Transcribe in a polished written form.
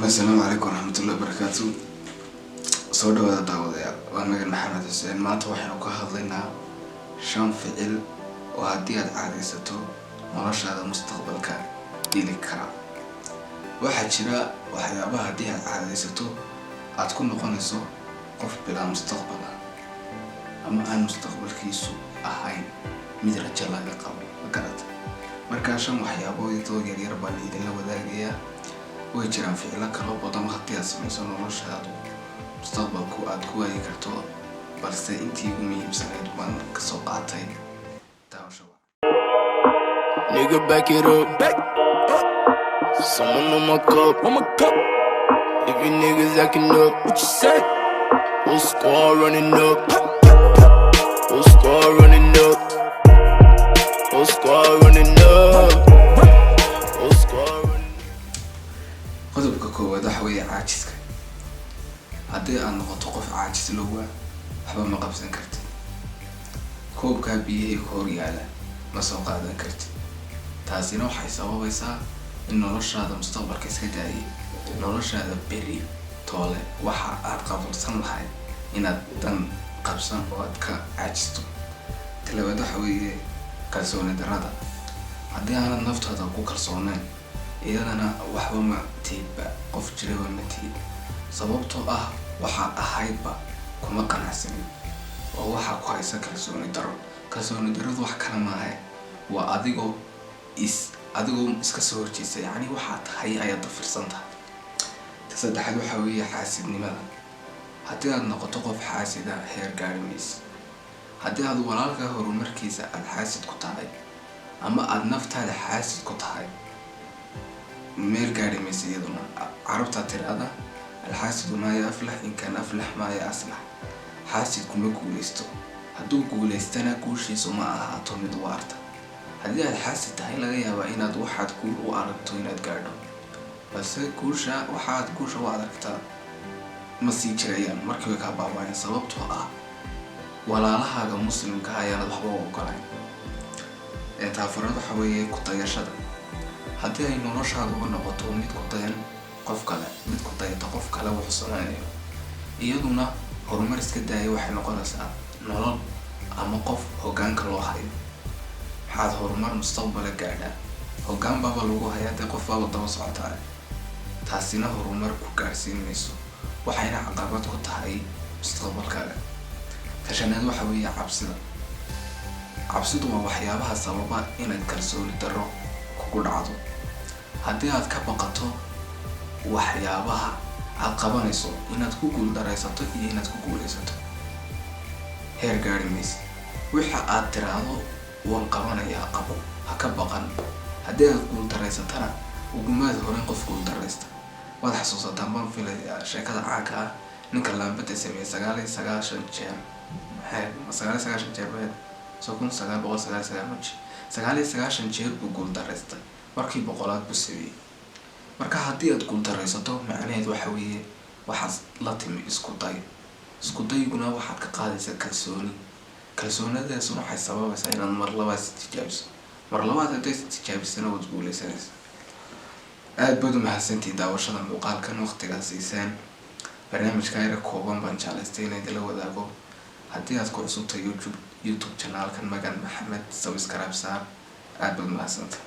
السلام عليكم ورحمة الله وبركاته. soo dhawaada daawadayaal waa Magan Maxamed Xuseen. maanta waxaanu ka hadlaynaa 5 ficil oo haddii aad caadeysato noloshaada mustaqbalka dili kara. waxaa jira waxyaabaha haddii aad caadeysato aad ku noqonayso qof bilaa mustaqbal ah ama aan mustaqbalkiisu ahayn mid rajo laga qabo garad. markaa 5 waxyaabooyin yar baan idinla wadaagayaa. way jiraan ficilo kale oo badan haddii aad samayso noloshaada mustaqbalku aad ku waayay karto, balse intii ugu muhiimsanayd baan ka soo qaatay daawasho. Nigga back it up, someone on my cup. If you niggas acting up, what you say? Whole squad running up, whole squad running up, whole squad running up, whole squad running up. qodobka koowaad waxa weeye caajiska. haddii aad noqoto qof caajis looga waxba ma qabsan kartid. koobka biyaha hor yaala ma soo qaadan kartid. taasina waxay sababaysaa in noloshaada mustaqbalka iska daayay noloshaada beri toole waxa aad qabansan lahayd inaad dan qabsan oo aad ka caajisto. talabaad waxa weeye kalsooni darrada. haddii aanad naftaada ku kalsoonayn iyadana waxba ma tiidba qof jiraba ma tiid, sababtoo ah waxaa ahaydba kuma qanacsanin oo waxaa ku haysa kalsooni darro. kalsooni darradu wax kale maaha, waa adigoo iska soo horjeesta, yacni waxaa tahay ayaad dafirsan tahay. saddexaad waxa weeye xaasidnimada. haddii aad noqoto qof xaasida heer gaari maysid. haddii aad walaalka horumarkiisa aad xaasid ku tahay ama aad naftaada xaasid ku tahay meel gaari maysid. iyaduna carabta tirada الحاسد ما يفلح إن كان أفلح ما يصلح. حاسد كما قوليستو هدو قوليستنا كوشي سما أهاتو مدوارتا. هدي الحاسد تهي لغايا وإناد واحد كول وعرقتو إناد قاردو، بس كوشا واحد كوشا وعرقتا مسيج ريان مركي وكا باباين سببتو ولا لها مسلم كهايانا بحبا وقرين. تافراد حوية كتايا haddii ay noloshaada u noqoto mid ku dayan qof kale, mid ku dayata qof kale wuxuu samaynayo, iyaduna horumar iska daaya waxay noqonaysaa nolol ama qof hoggaanka loo hayo. maxaad horumar mustaqbala gaadhaa? hoggaan baaba lagu hayaa dee qof baaba daba socotaa. taasina horumar ku gaarsiin mayso, waxayna caqabad ku tahay mustaqbalkaaga. tashanaad waxa weeye cabsida. cabsidu waa waxyaabaha sababa inaad kalsooni darro kugu dhacdo. haddii aad ka baqato waxyaabaha aad qabanayso inaad ku guuldaraysato iyo inaad ku guuleysato heer gaari maysid. waxa aad tiraahdo waan qabanayaa qabo, ha ka baqan. haddii aad guuldareysatana ugumaad hore qof guuldareysta. waad xasuusataan baan filayaa sheekada caanka ah ninka laambada sameeyay 99 jeer 99 jeer baad soo 1999 jeer buu guuldareystay markii boqolaad buu sameeyay. marka haddii aad guuldareysato macnaheedu waxa weeye waxaad la timi isku dayguna waxaad ka qaadaysaa kalsoonidaasuna waxay sababaysaa inaad mar labaad tijaabiso. mar labaad hadday tijaabisana waad guuleysanaysaa. aad baad u mahadsantihiin daawashada muuqaalkan waqtigaad siiseen. barnaamijka yar kooban baan jeclaystay inaan idinla wadaago. haddii aad ku cusubtahay YouTube channelkan Magan Maxamed subscribe saar. aad baad u mahadsantahay.